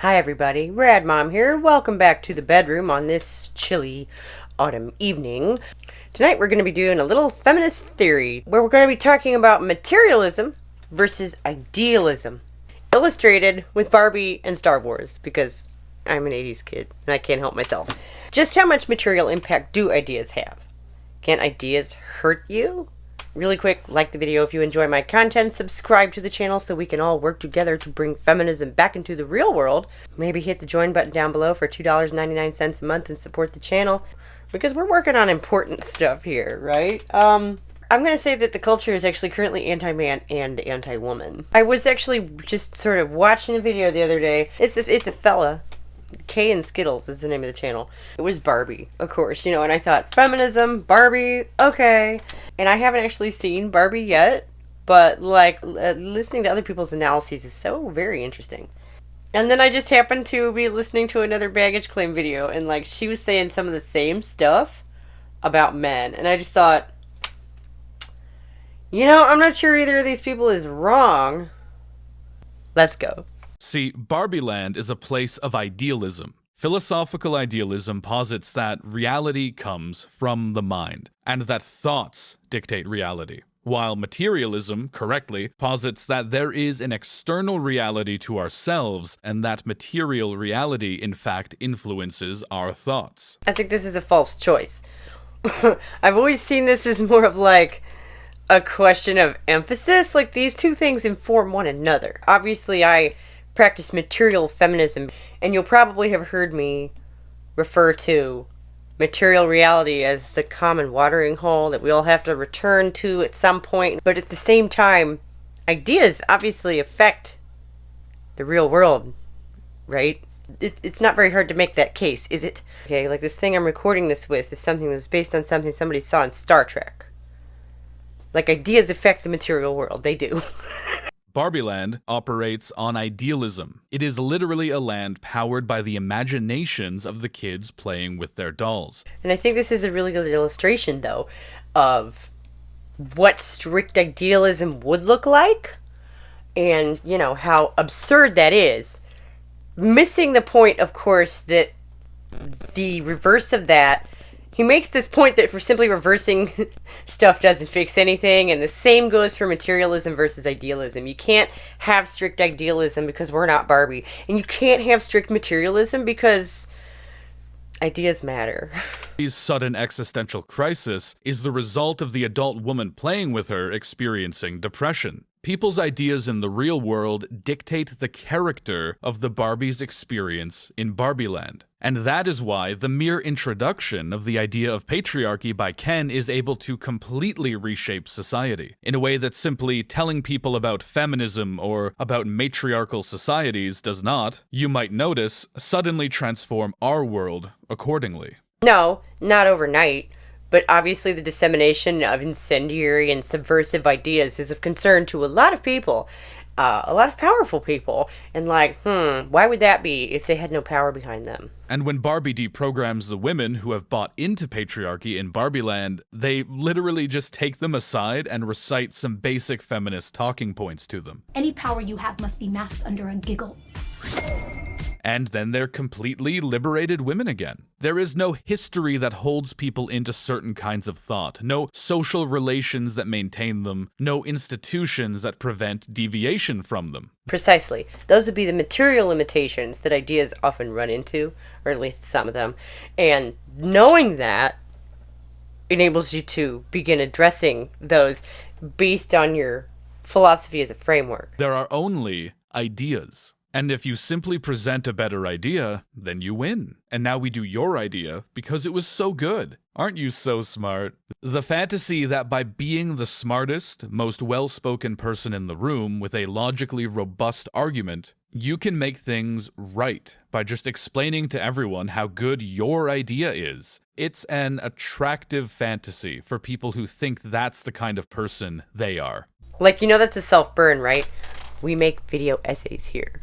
Hi everybody, Rad Mom here. Welcome back to the bedroom on this chilly autumn evening. Tonight we're going to be doing a little feminist theory where we're going to be talking about materialism versus idealism. Illustrated with Barbie and Star Wars because I'm an 80s kid and I can't help myself. Just how much material impact do ideas have? Can ideas hurt you? Really quick, like the video if you enjoy my content, subscribe to the channel so we can all work together to bring feminism back into the real world. Maybe hit the join button down below for $2.99 a month and support the channel because we're working on important stuff here, right? I'm going to say that the culture is actually currently anti-man and anti-woman. I was actually just sort of watching a video the other day. It's a fella. K and Skittles is the name of the channel. It was Barbie, of course, and I thought, feminism, Barbie, okay. And I haven't actually seen Barbie yet, but listening to other people's analyses is so very interesting. And then I just happened to be listening to another baggage claim video, and she was saying some of the same stuff about men, and I just thought, I'm not sure either of these people is wrong. Let's go. See, Barbie Land is a place of idealism. Philosophical idealism posits that reality comes from the mind, and that thoughts dictate reality, while materialism, correctly, posits that there is an external reality to ourselves, and that material reality, in fact, influences our thoughts. I think this is a false choice. I've always seen this as more of a question of emphasis, these two things inform one another. Obviously, I practice material feminism, and you'll probably have heard me refer to material reality as the common watering hole that we all have to return to at some point. But at the same time, ideas obviously affect the real world, right? It's not very hard to make that case, is it? Okay, this thing I'm recording this with is something that was based on something somebody saw in Star Trek. Ideas affect the material world. They do. Barbie Land operates on idealism. It is literally a land powered by the imaginations of the kids playing with their dolls. And I think this is a really good illustration, though, of what strict idealism would look like and, how absurd that is. Missing the point, of course, that the reverse of that, he makes this point that for simply reversing stuff doesn't fix anything, and the same goes for materialism versus idealism. You can't have strict idealism because we're not Barbie, and you can't have strict materialism because ideas matter. Barbie's sudden existential crisis is the result of the adult woman playing with her experiencing depression. People's ideas in the real world dictate the character of the Barbie's experience in Barbie Land. And that is why the mere introduction of the idea of patriarchy by Ken is able to completely reshape society, in a way that simply telling people about feminism or about matriarchal societies does not, you might notice, suddenly transform our world accordingly. No, not overnight. But obviously the dissemination of incendiary and subversive ideas is of concern to a lot of people, a lot of powerful people. And why would that be if they had no power behind them? And when Barbie deprograms the women who have bought into patriarchy in Barbie Land, they literally just take them aside and recite some basic feminist talking points to them. Any power you have must be masked under a giggle. And then they're completely liberated women again. There is no history that holds people into certain kinds of thought, no social relations that maintain them, no institutions that prevent deviation from them. Precisely. Those would be the material limitations that ideas often run into, or at least some of them. And knowing that enables you to begin addressing those based on your philosophy as a framework. There are only ideas. And if you simply present a better idea, then you win. And now we do your idea because it was so good. Aren't you so smart? The fantasy that by being the smartest, most well-spoken person in the room with a logically robust argument, you can make things right by just explaining to everyone how good your idea is. It's an attractive fantasy for people who think that's the kind of person they are. That's a self-burn, right? We make video essays here.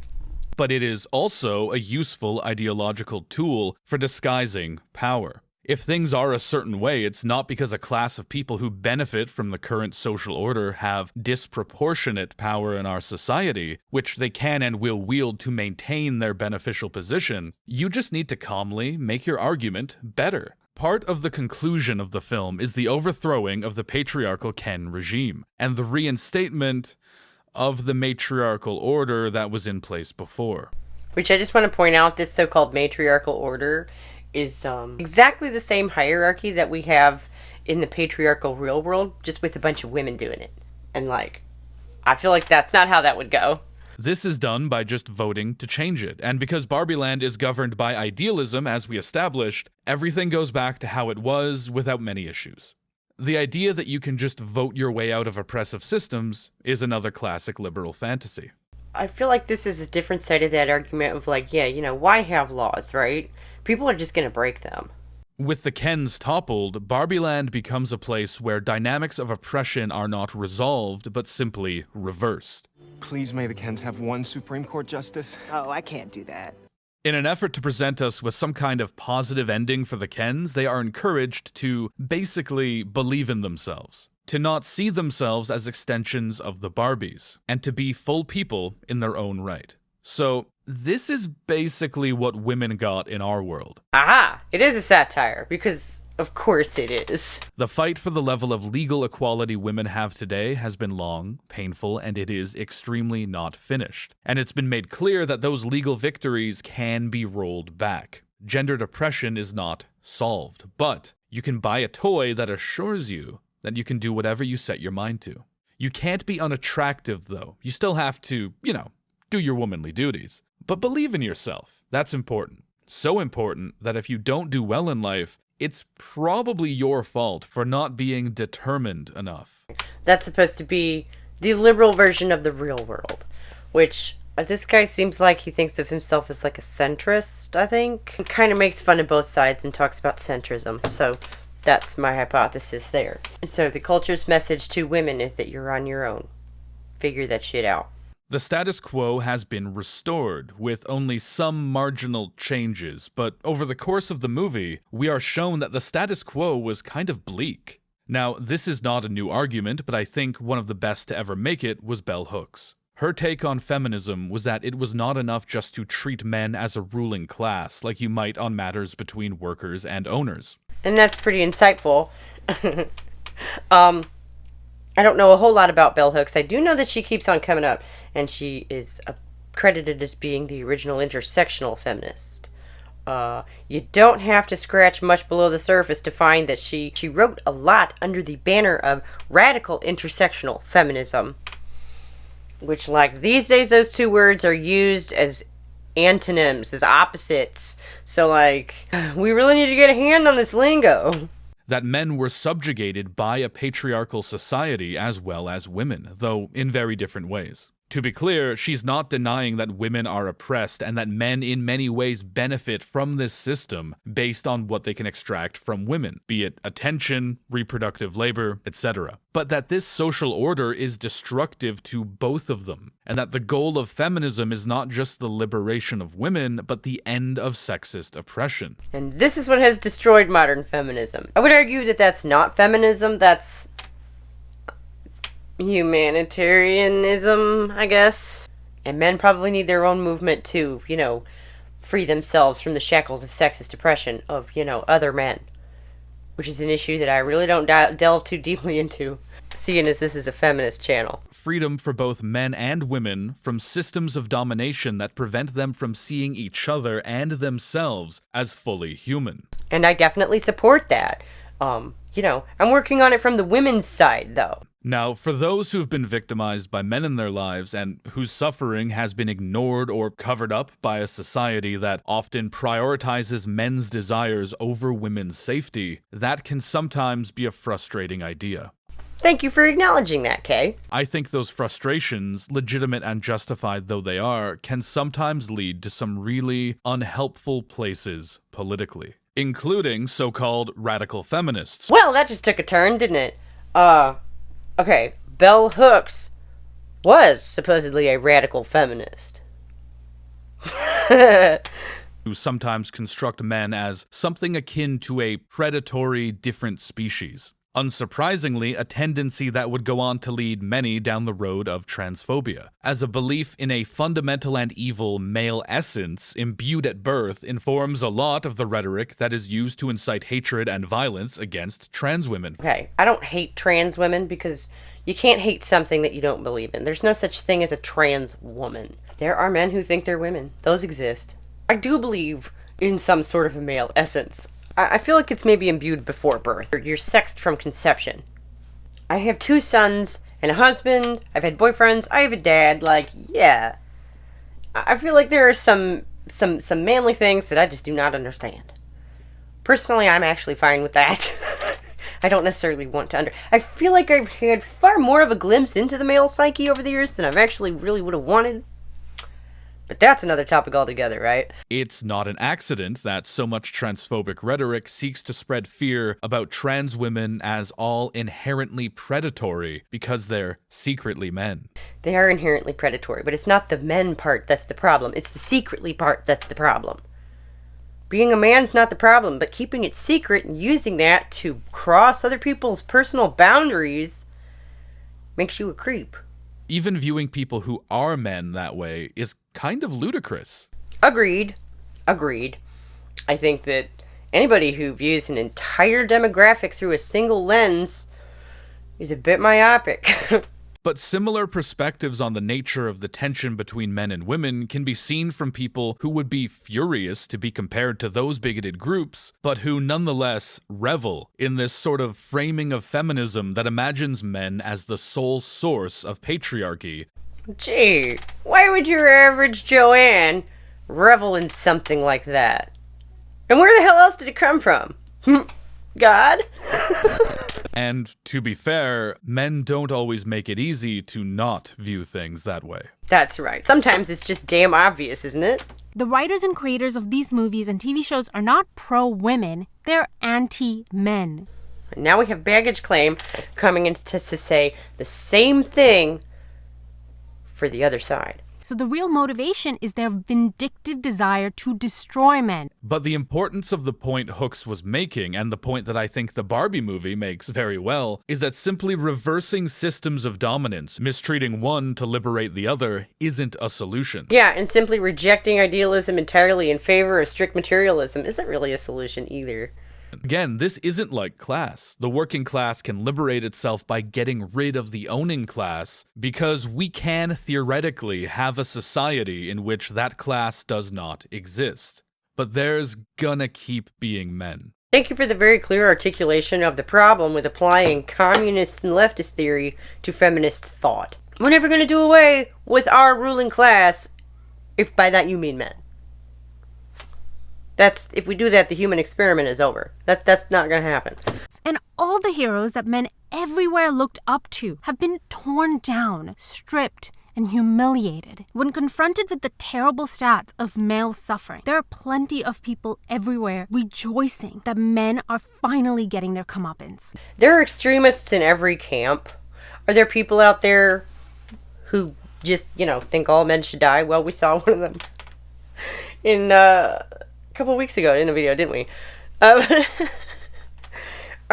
But it is also a useful ideological tool for disguising power. If things are a certain way, it's not because a class of people who benefit from the current social order have disproportionate power in our society, which they can and will wield to maintain their beneficial position. You just need to calmly make your argument better. Part of the conclusion of the film is the overthrowing of the patriarchal Ken regime, and the reinstatement of the matriarchal order that was in place before. Which I just want to point out, this so-called matriarchal order is exactly the same hierarchy that we have in the patriarchal real world, just with a bunch of women doing it. And I feel like that's not how that would go. This is done by just voting to change it, and because Barbie Land is governed by idealism, as we established, everything goes back to how it was without many issues. The idea that you can just vote your way out of oppressive systems is another classic liberal fantasy. I feel like this is a different side of that argument of why have laws, right? People are just going to break them. With the Kens toppled, Barbie Land becomes a place where dynamics of oppression are not resolved, but simply reversed. Please may the Kens have one Supreme Court justice. Oh, I can't do that. In an effort to present us with some kind of positive ending for the Kens, they are encouraged to basically believe in themselves, to not see themselves as extensions of the Barbies, and to be full people in their own right. So, this is basically what women got in our world. Aha! It is a satire, because of course it is. The fight for the level of legal equality women have today has been long, painful, and it is extremely not finished. And it's been made clear that those legal victories can be rolled back. Gendered oppression is not solved, but you can buy a toy that assures you that you can do whatever you set your mind to. You can't be unattractive, though. You still have to, do your womanly duties. But believe in yourself. That's important. So important that if you don't do well in life, it's probably your fault for not being determined enough. That's supposed to be the liberal version of the real world, which this guy seems like he thinks of himself as like a centrist, I think. He kind of makes fun of both sides and talks about centrism, so that's my hypothesis there. So the culture's message to women is that you're on your own. Figure that shit out. The status quo has been restored, with only some marginal changes, but over the course of the movie, we are shown that the status quo was kind of bleak. Now, this is not a new argument, but I think one of the best to ever make it was Bell Hooks. Her take on feminism was that it was not enough just to treat men as a ruling class, like you might on matters between workers and owners. And that's pretty insightful. I don't know a whole lot about Bell Hooks. I do know that she keeps on coming up, and she is credited as being the original intersectional feminist. You don't have to scratch much below the surface to find that she wrote a lot under the banner of radical intersectional feminism, which, these days, those two words are used as antonyms, as opposites. So, we really need to get a hand on this lingo. That men were subjugated by a patriarchal society as well as women, though in very different ways. To be clear, she's not denying that women are oppressed and that men in many ways benefit from this system based on what they can extract from women, be it attention, reproductive labor, etc. But that this social order is destructive to both of them, and that the goal of feminism is not just the liberation of women, but the end of sexist oppression. And this is what has destroyed modern feminism. I would argue that that's not feminism, that's humanitarianism, I guess. And men probably need their own movement to, free themselves from the shackles of sexist oppression of, other men. Which is an issue that I really don't delve too deeply into, seeing as this is a feminist channel. Freedom for both men and women from systems of domination that prevent them from seeing each other and themselves as fully human. And I definitely support that. I'm working on it from the women's side, though. Now, for those who've been victimized by men in their lives and whose suffering has been ignored or covered up by a society that often prioritizes men's desires over women's safety, that can sometimes be a frustrating idea. Thank you for acknowledging that, Kay. I think those frustrations, legitimate and justified though they are, can sometimes lead to some really unhelpful places politically, including so-called radical feminists. Well, that just took a turn, didn't it? Okay, Bell Hooks was supposedly a radical feminist. who sometimes construct men as something akin to a predatory different species. Unsurprisingly, a tendency that would go on to lead many down the road of transphobia, as a belief in a fundamental and evil male essence imbued at birth informs a lot of the rhetoric that is used to incite hatred and violence against trans women. Okay, I don't hate trans women because you can't hate something that you don't believe in. There's no such thing as a trans woman. There are men who think they're women. Those exist. I do believe in some sort of a male essence. I feel like it's maybe imbued before birth. You're sexed from conception. I have 2 sons and a husband. I've had boyfriends. I have a dad. Like, yeah. I feel like there are some manly things that I just do not understand. Personally, I'm actually fine with that. I don't necessarily want to I feel like I've had far more of a glimpse into the male psyche over the years than I've actually really would have wanted. But that's another topic altogether, right? It's not an accident that so much transphobic rhetoric seeks to spread fear about trans women as all inherently predatory because they're secretly men. They are inherently predatory, but it's not the men part that's the problem. It's the secretly part that's the problem. Being a man's not the problem, but keeping it secret and using that to cross other people's personal boundaries makes you a creep. Even viewing people who are men that way is kind of ludicrous. Agreed. I think that anybody who views an entire demographic through a single lens is a bit myopic. But similar perspectives on the nature of the tension between men and women can be seen from people who would be furious to be compared to those bigoted groups, but who nonetheless revel in this sort of framing of feminism that imagines men as the sole source of patriarchy. Gee, why would your average Joanne revel in something like that? And where the hell else did it come from? God? And to be fair, men don't always make it easy to not view things that way. That's right. Sometimes it's just damn obvious, isn't it? The writers and creators of these movies and TV shows are not pro-women, they're anti-men. Now we have baggage claim coming in to say the same thing for the other side. So the real motivation is their vindictive desire to destroy men. But the importance of the point Hooks was making, and the point that I think the Barbie movie makes very well, is that simply reversing systems of dominance, mistreating one to liberate the other, isn't a solution. Yeah, and simply rejecting idealism entirely in favor of strict materialism isn't really a solution either. Again, this isn't like class. The working class can liberate itself by getting rid of the owning class, because we can theoretically have a society in which that class does not exist. But there's gonna keep being men. Thank you for the very clear articulation of the problem with applying communist and leftist theory to feminist thought. We're never going to do away with our ruling class, if by that you mean men. If we do that, the human experiment is over. That's not going to happen. And all the heroes that men everywhere looked up to have been torn down, stripped, and humiliated. When confronted with the terrible stats of male suffering, there are plenty of people everywhere rejoicing that men are finally getting their comeuppance. There are extremists in every camp. Are there people out there who just, think all men should die? Well, we saw one of them in a couple weeks ago in a video, didn't we? Are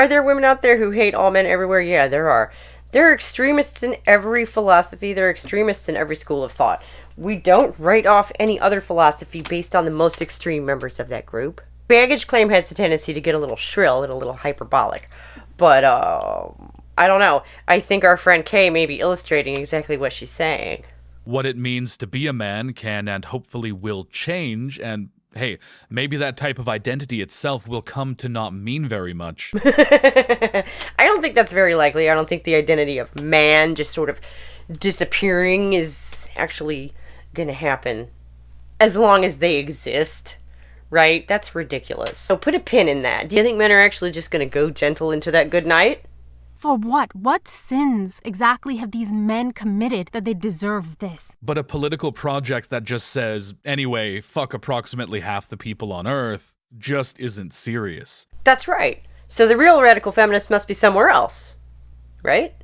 there women out there who hate all men everywhere? Yeah, there are. There are extremists in every philosophy. There are extremists in every school of thought. We don't write off any other philosophy based on the most extreme members of that group. Baggage claim has a tendency to get a little shrill and a little hyperbolic. But, I don't know. I think our friend Kay may be illustrating exactly what she's saying. What it means to be a man can and hopefully will change, and hey, maybe that type of identity itself will come to not mean very much. I don't think that's very likely. I don't think the identity of man just sort of disappearing is actually going to happen as long as they exist, right? That's ridiculous. So put a pin in that. Do you think men are actually just going to go gentle into that good night? For what? What sins exactly have these men committed that they deserve this? But a political project that just says, anyway, fuck approximately half the people on Earth, just isn't serious. That's right. So the real radical feminist must be somewhere else, right?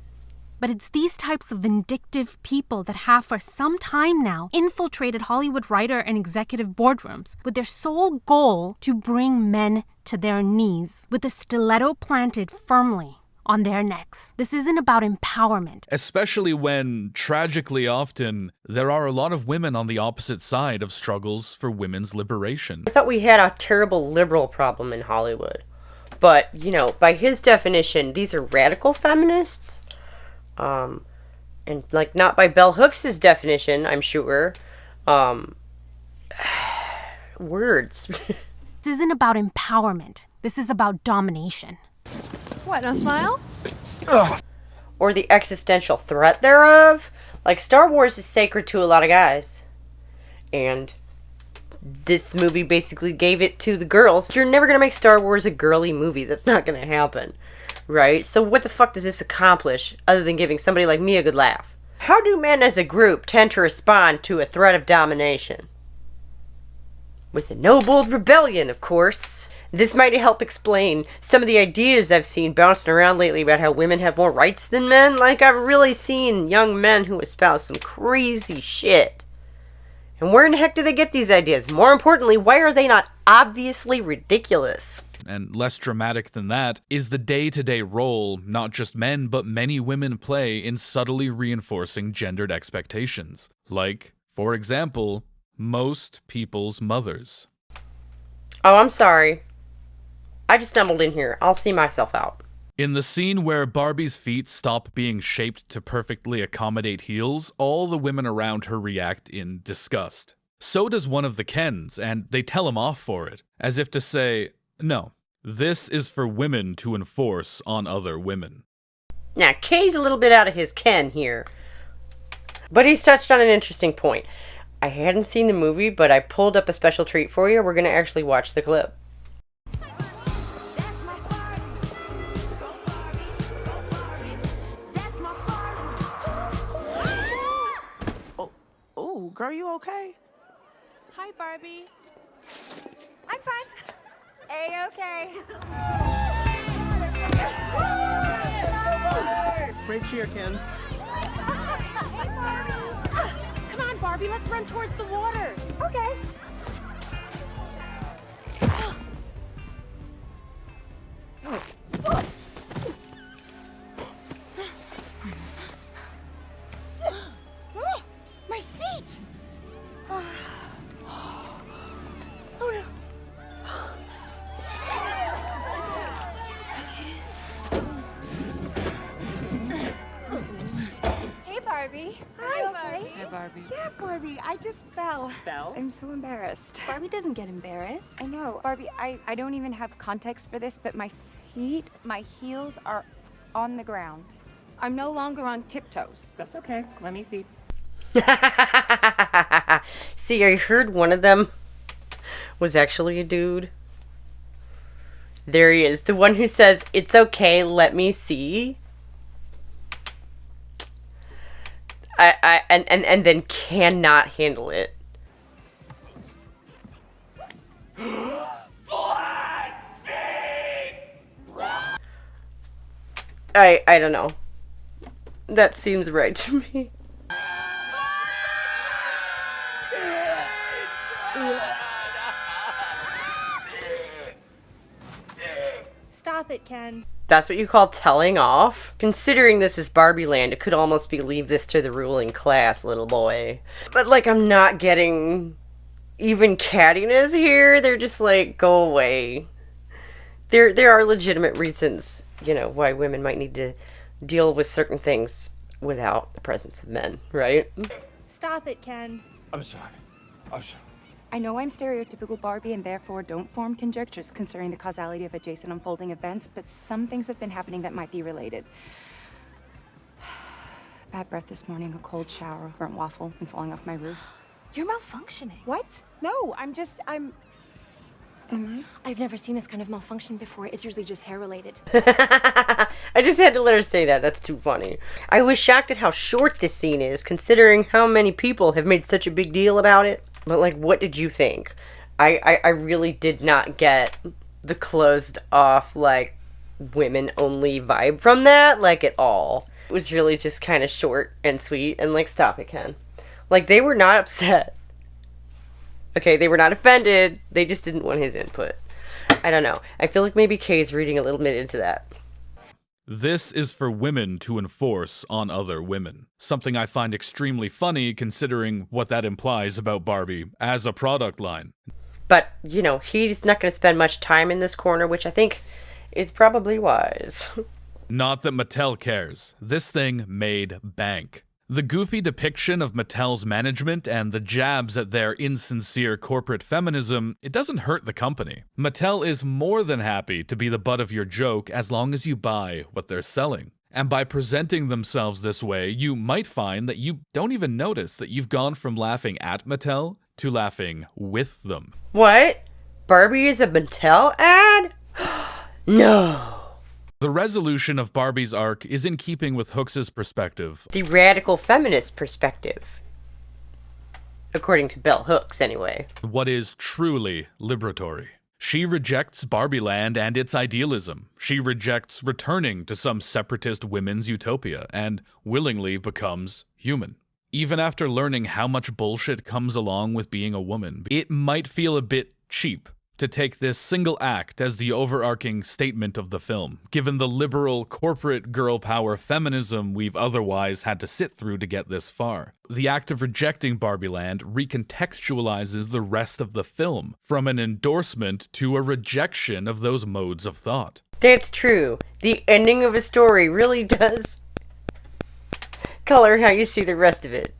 But it's these types of vindictive people that have for some time now infiltrated Hollywood writer and executive boardrooms with their sole goal to bring men to their knees with a stiletto planted firmly on their necks. This isn't about empowerment. Especially when, tragically often, there are a lot of women on the opposite side of struggles for women's liberation. I thought we had a terrible liberal problem in Hollywood. But, you know, by his definition, these are radical feminists. And, like, not by Bell Hooks' definition, I'm sure. Words. This isn't about empowerment. This is about domination. What, no smile? Or the existential threat thereof. Like, Star Wars is sacred to a lot of guys. And this movie basically gave it to the girls. You're never going to make Star Wars a girly movie. That's not going to happen. Right? So what the fuck does this accomplish other than giving somebody like me a good laugh? How do men as a group tend to respond to a threat of domination? With a no-bold rebellion, of course. This might help explain some of the ideas I've seen bouncing around lately about how women have more rights than men. Like, I've really seen young men who espouse some crazy shit. And where in the heck do they get these ideas? More importantly, why are they not obviously ridiculous? And less dramatic than that is the day-to-day role not just men but many women play in subtly reinforcing gendered expectations. Like, for example, most people's mothers. Oh, I'm sorry. I just stumbled in here. I'll see myself out. In the scene where Barbie's feet stop being shaped to perfectly accommodate heels, all the women around her react in disgust. So does one of the Kens, and they tell him off for it, as if to say, no, this is for women to enforce on other women. Now, Kay's a little bit out of his ken here. But he's touched on an interesting point. I hadn't seen the movie, but I pulled up a special treat for you. We're going to actually watch the clip. Oh, girl, you okay? Hi, Barbie. I'm fine. A-okay. Great cheer, Kens. Come on, Barbie, let's run towards the water. Okay. My feet! Oh no. Hey, Barbie. Hi, Barbie. Hi, Barbie. Yeah, Barbie, I just fell. Fell? I'm so embarrassed. Barbie doesn't get embarrassed. I know. Barbie, I don't even have context for this, but my feet, my heels are on the ground. I'm no longer on tiptoes. That's okay. Let me see. See, I heard one of them was actually a dude. There he is. The one who says, "It's okay, let me see." And then cannot handle it. I don't know. That seems right to me. Stop it, Ken. That's what you call telling off? Considering this is Barbie Land, it could almost be leave this to the ruling class, little boy. But, like, I'm not getting even cattiness here. They're just like, go away. There are legitimate reasons, you know, why women might need to deal with certain things without the presence of men, right? Stop it, Ken. I'm sorry. I'm sorry. I know I'm stereotypical Barbie and therefore don't form conjectures concerning the causality of adjacent unfolding events, but some things have been happening that might be related. Bad breath this morning, a cold shower, burnt waffle, and falling off my roof. You're malfunctioning. What? No, I'm... Am I? I've never seen this kind of malfunction before. It's usually just hair related. I just had to let her say that. That's too funny. I was shocked at how short this scene is, considering how many people have made such a big deal about it. But, like, what did you think? I really did not get the closed off, like, women only vibe from that, like, at all. It was really just kind of short and sweet and like, stop it, Ken. Like, they were not upset. Okay, they were not offended. They just didn't want his input. I don't know. I feel like maybe Kay's reading a little bit into that. This is for women to enforce on other women. Something I find extremely funny considering what that implies about Barbie as a product line. But, you know, he's not going to spend much time in this corner, which I think is probably wise. Not that Mattel cares. This thing made bank. The goofy depiction of Mattel's management and the jabs at their insincere corporate feminism, it doesn't hurt the company. Mattel is more than happy to be the butt of your joke as long as you buy what they're selling. And by presenting themselves this way, you might find that you don't even notice that you've gone from laughing at Mattel to laughing with them. What? Barbie is a Mattel ad? No. The resolution of Barbie's arc is in keeping with Hooks' perspective. The radical feminist perspective. According to Bell Hooks, anyway. What is truly liberatory. She rejects Barbie Land and its idealism. She rejects returning to some separatist women's utopia and willingly becomes human. Even after learning how much bullshit comes along with being a woman, it might feel a bit cheap to take this single act as the overarching statement of the film, given the liberal corporate girl power feminism we've otherwise had to sit through to get this far. The act of rejecting Barbie Land recontextualizes the rest of the film, from an endorsement to a rejection of those modes of thought. That's true. The ending of a story really does color how you see the rest of it.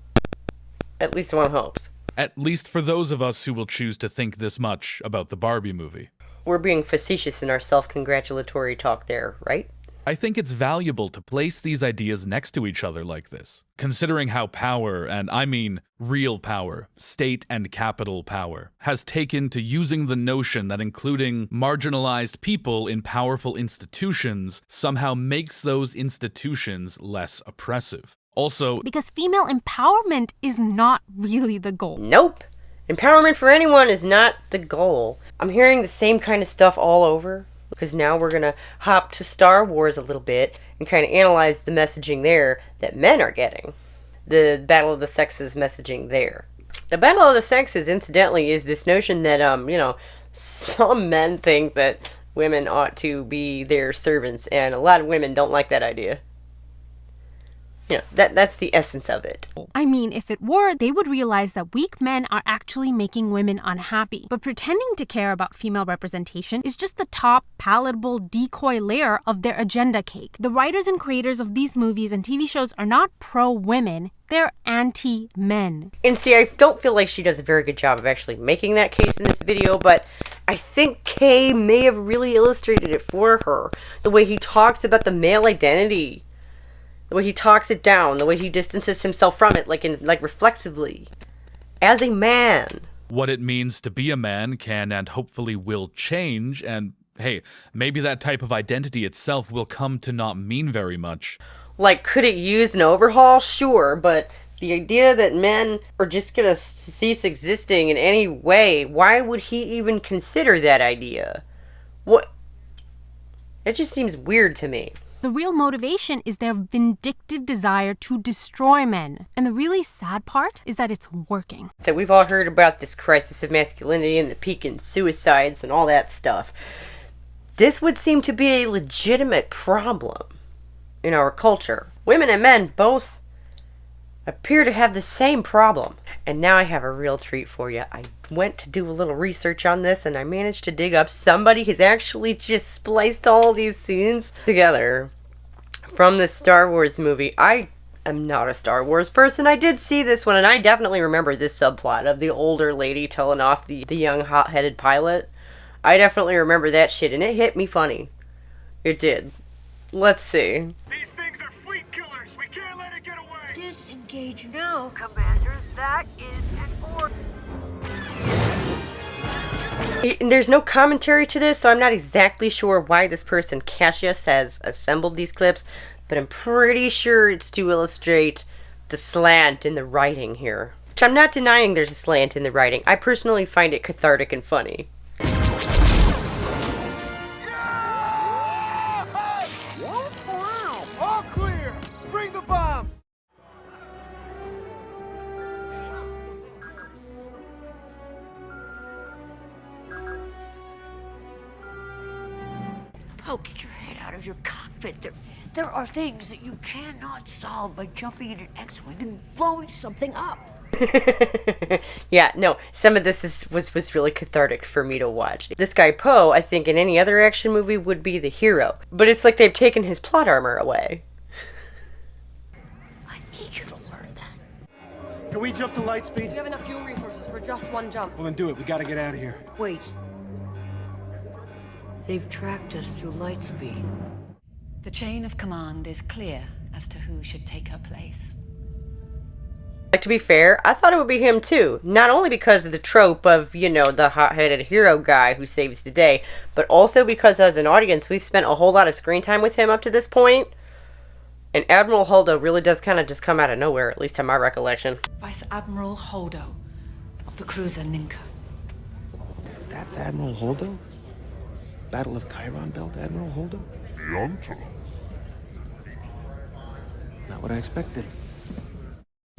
At least one hopes. At least for those of us who will choose to think this much about the Barbie movie. We're being facetious in our self-congratulatory talk there, right? I think it's valuable to place these ideas next to each other like this, considering how power, and I mean real power, state and capital power, has taken to using the notion that including marginalized people in powerful institutions somehow makes those institutions less oppressive. Also, Because female empowerment is not really the goal. Nope. Empowerment for anyone is not the goal. I'm hearing the same kind of stuff all over, because now we're going to hop to Star Wars a little bit and kind of analyze the messaging there that men are getting. The Battle of the Sexes messaging there. The Battle of the Sexes, incidentally, is this notion that, some men think that women ought to be their servants, and a lot of women don't like that idea. That's the essence of it. I mean, if it were, they would realize that weak men are actually making women unhappy. But pretending to care about female representation is just the top, palatable decoy layer of their agenda cake. The writers and creators of these movies and TV shows are not pro-women, they're anti-men. And see, I don't feel like she does a very good job of actually making that case in this video, but I think Kay may have really illustrated it for her. The way he talks about the male identity. The way he talks it down, the way he distances himself from it, like reflexively, as a man. What it means to be a man can and hopefully will change, and hey, maybe that type of identity itself will come to not mean very much. Like, could it use an overhaul? Sure, but the idea that men are just gonna cease existing in any way, why would he even consider that idea? What? It just seems weird to me. The real motivation is their vindictive desire to destroy men. And the really sad part is that it's working. So we've all heard about this crisis of masculinity and the peak in suicides and all that stuff. This would seem to be a legitimate problem in our culture. Women and men both appear to have the same problem. And now I have a real treat for you. I went to do a little research on this and I managed to dig up somebody who's actually just spliced all these scenes together from the Star Wars movie. I am not a Star Wars person. I did see this one and I definitely remember this subplot of the older lady telling off the young hot-headed pilot. I definitely remember that shit and it hit me funny. It did. Let's see. These things are fleet killers. We can't let it get away. Disengage now, Commander. That is an order. And there's no commentary to this, so I'm not exactly sure why this person, Cassius, has assembled these clips, but I'm pretty sure it's to illustrate the slant in the writing here. Which I'm not denying there's a slant in the writing. I personally find it cathartic and funny. All clear. Poke your head out of your cockpit. There are things that you cannot solve by jumping in an X-Wing and blowing something up. Yeah, no, some of this was really cathartic for me to watch. This guy Poe, I think in any other action movie would be the hero. But it's like they've taken his plot armor away. I need you to learn that. Can we jump to light speed? We have enough fuel resources for just one jump. Well, then do it. We gotta get out of here. Wait. They've tracked us through light speed. The chain of command is clear as to who should take her place. Like, to be fair, I thought it would be him too. Not only because of the trope of, you know, the hot-headed hero guy who saves the day, but also because as an audience, we've spent a whole lot of screen time with him up to this point. And Admiral Holdo really does kind of just come out of nowhere, at least to my recollection. Vice Admiral Holdo of the cruiser Ninka. That's Admiral Holdo? Battle of Chiron Belt, Admiral Holdo? Yonta. Not what I expected.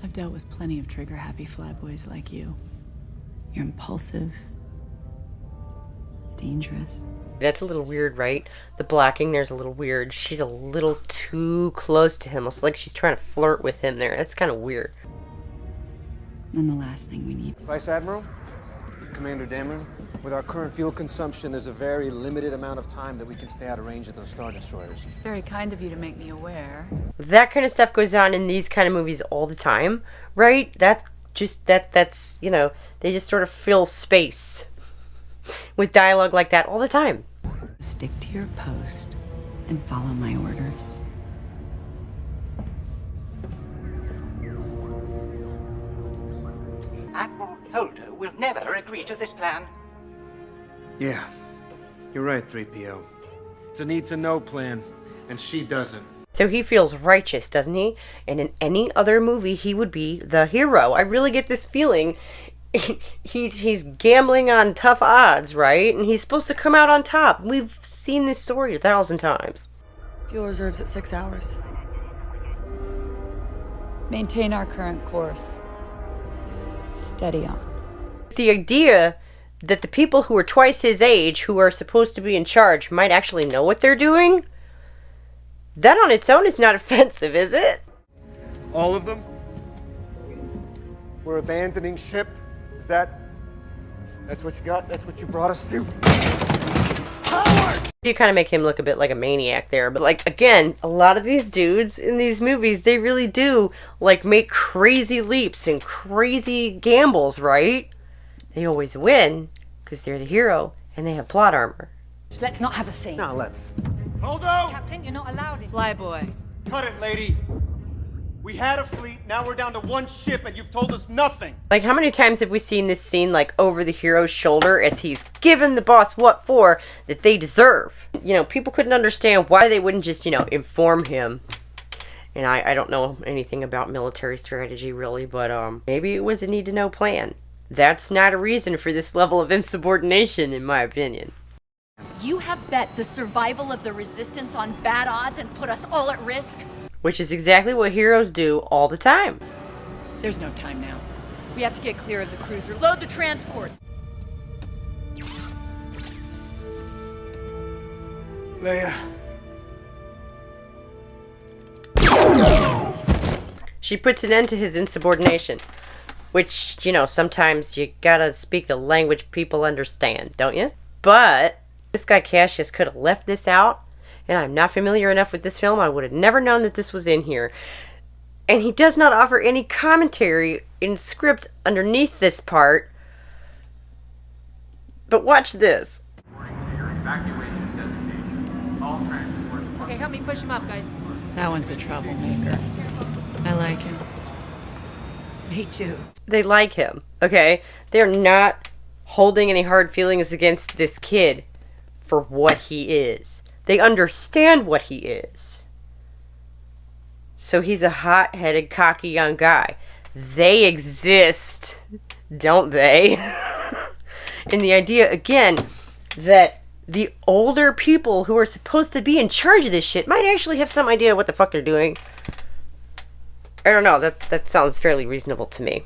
I've dealt with plenty of trigger-happy flyboys like you. You're impulsive, dangerous. That's a little weird, right? The blacking there's a little weird. She's a little too close to him. It's like she's trying to flirt with him there. That's kind of weird. And the last thing we need. Vice Admiral, Commander Dameron, with our current fuel consumption, there's a very limited amount of time that we can stay out of range of those Star Destroyers. Very kind of you to make me aware. That kind of stuff goes on in these kind of movies all the time, right? That's just, that's, you know, they just sort of fill space with dialogue like that all the time. Stick to your post and follow my orders. Admiral Holdo will never agree to this plan. Yeah, you're right, 3PO. It's a need-to-know plan, and she doesn't. So he feels righteous, doesn't he? And in any other movie, he would be the hero. I really get this feeling. He's gambling on tough odds, right? And he's supposed to come out on top. We've seen this story 1,000 times. Fuel reserves at 6 hours. Maintain our current course. Steady on. The idea that the people who are twice his age, who are supposed to be in charge, might actually know what they're doing, that on its own is not offensive, is it? All of them? We're abandoning ship? Is that's what you got? That's what you brought us to? You kind of make him look a bit like a maniac there. But, like, again, a lot of these dudes in these movies, they really do, like, make crazy leaps and crazy gambles, right? They always win because they're the hero and they have plot armor. Let's not have a scene. No, let's. Hold on! Captain, you're not allowed in. Flyboy. Cut it, lady. We had a fleet, now we're down to one ship, and you've told us nothing. Like, how many times have we seen this scene, like, over the hero's shoulder as he's given the boss what for that they deserve? You know, people couldn't understand why they wouldn't just, you know, inform him. And I don't know anything about military strategy, really, but maybe it was a need-to-know plan. That's not a reason for this level of insubordination, in my opinion. You have bet the survival of the Resistance on bad odds and put us all at risk? Which is exactly what heroes do all the time. There's no time now. We have to get clear of the cruiser. Load the transport. Leia. She puts an end to his insubordination. Which, you know, sometimes you gotta speak the language people understand, don't you? But this guy Cassius could have left this out. And I'm not familiar enough with this film. I would have never known that this was in here. And he does not offer any commentary in script underneath this part. But watch this. Okay, help me push him up, guys. That one's a troublemaker. I like him. Me too. They like him, okay? They're not holding any hard feelings against this kid for what he is. They understand what he is. So he's a hot-headed, cocky young guy. They exist, don't they? And the idea, again, that the older people who are supposed to be in charge of this shit might actually have some idea what the fuck they're doing. I don't know, that sounds fairly reasonable to me.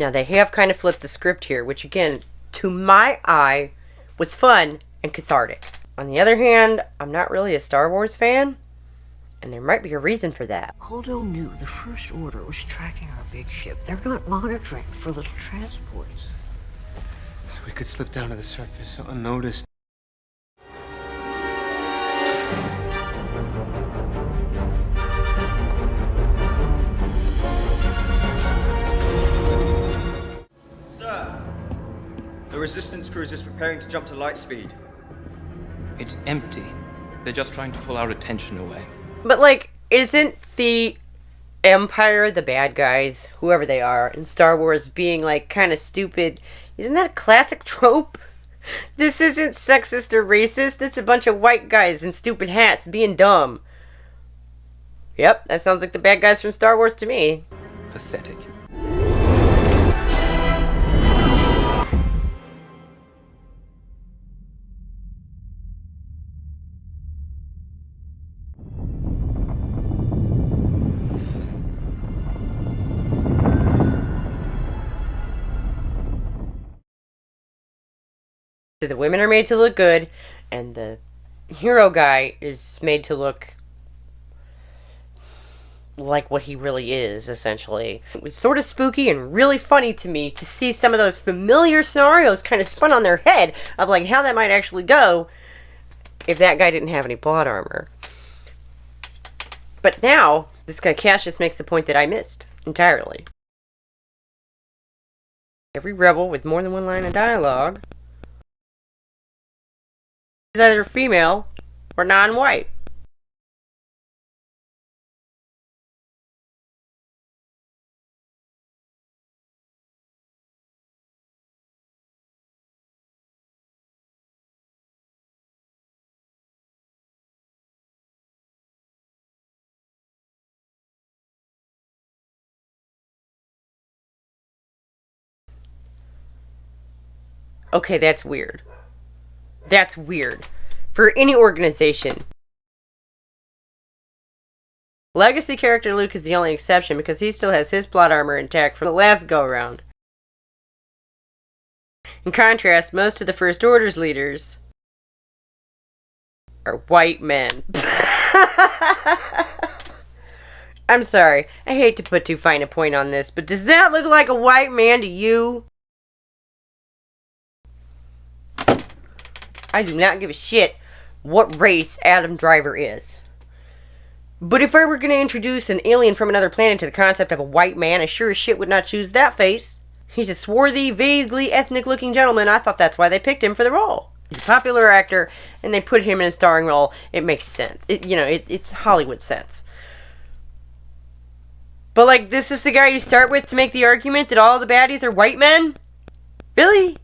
Now, they have kind of flipped the script here, which again, to my eye, was fun and cathartic. On the other hand, I'm not really a Star Wars fan, and there might be a reason for that. Holdo knew the First Order was tracking our big ship. They're not monitoring for little transports. So we could slip down to the surface unnoticed. Sir, the Resistance cruiser is preparing to jump to light speed. It's empty. They're just trying to pull our attention away. But, like, isn't the Empire, the bad guys, whoever they are, in Star Wars being, like, kind of stupid? Isn't that a classic trope? This isn't sexist or racist. It's a bunch of white guys in stupid hats being dumb. Yep, that sounds like the bad guys from Star Wars to me. Pathetic. The women are made to look good, and the hero guy is made to look like what he really is, essentially. It was sort of spooky and really funny to me to see some of those familiar scenarios kind of spun on their head of like how that might actually go if that guy didn't have any plot armor. But now, this guy Cassius makes a point that I missed entirely. Every rebel with more than one line of dialogue is either female or non-white. Okay, that's weird. That's weird. For any organization. Legacy character Luke is the only exception because he still has his plot armor intact from the last go-around. In contrast, most of the First Order's leaders are white men. I'm sorry, I hate to put too fine a point on this, but does that look like a white man to you? I do not give a shit what race Adam Driver is. But if I were going to introduce an alien from another planet to the concept of a white man, I sure as shit would not choose that face. He's a swarthy, vaguely ethnic-looking gentleman. I thought that's why they picked him for the role. He's a popular actor, and they put him in a starring role. It makes sense. It's Hollywood sense. But, like, this is the guy you start with to make the argument that all the baddies are white men? Really?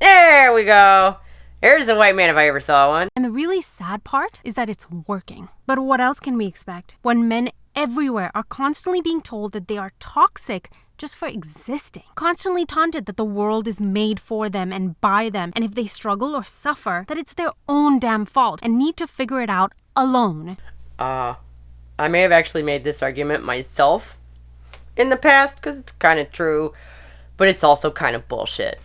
There we go. There's a white man if I ever saw one. And the really sad part is that it's working. But what else can we expect when men everywhere are constantly being told that they are toxic just for existing? Constantly taunted that the world is made for them and by them, and if they struggle or suffer, that it's their own damn fault and need to figure it out alone. I may have actually made this argument myself in the past because it's kind of true, but it's also kind of bullshit.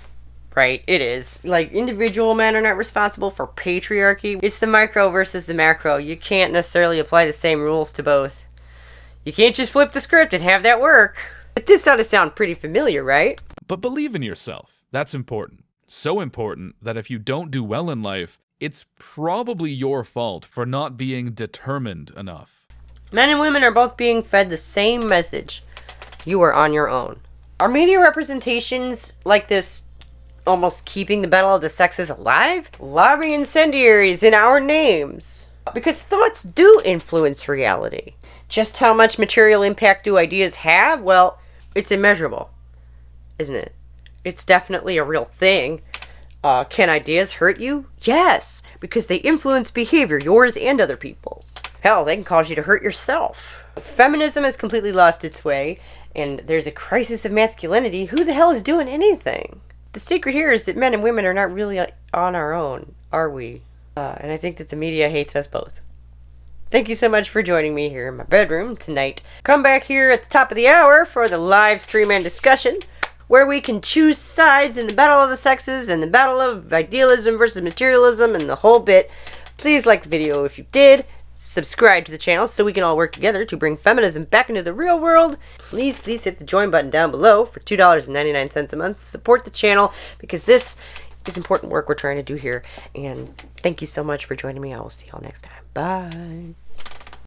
Right, it is. Like, individual men are not responsible for patriarchy. It's the micro versus the macro. You can't necessarily apply the same rules to both. You can't just flip the script and have that work. But this ought to sound pretty familiar, right? But believe in yourself. That's important. So important that if you don't do well in life, it's probably your fault for not being determined enough. Men and women are both being fed the same message. You are on your own. Are media representations like this almost keeping the battle of the sexes alive? Lobby incendiaries in our names. Because thoughts do influence reality. Just how much material impact do ideas have? Well, it's immeasurable, isn't it? It's definitely a real thing. Can ideas hurt you? Yes, because they influence behavior, yours and other people's. Hell, they can cause you to hurt yourself. Feminism has completely lost its way, and there's a crisis of masculinity. Who the hell is doing anything? The secret here is that men and women are not really on our own, are we? And I think that the media hates us both. Thank you so much for joining me here in my bedroom tonight. Come back here at the top of the hour for the live stream and discussion, where we can choose sides in the battle of the sexes and the battle of idealism versus materialism and the whole bit. Please like the video if you did. Subscribe to the channel so we can all work together to bring feminism back into the real world. Please hit the join button down below for $2.99 a month. Support the channel because this is important work we're trying to do here. And thank you so much for joining me. I will see y'all next time. Bye.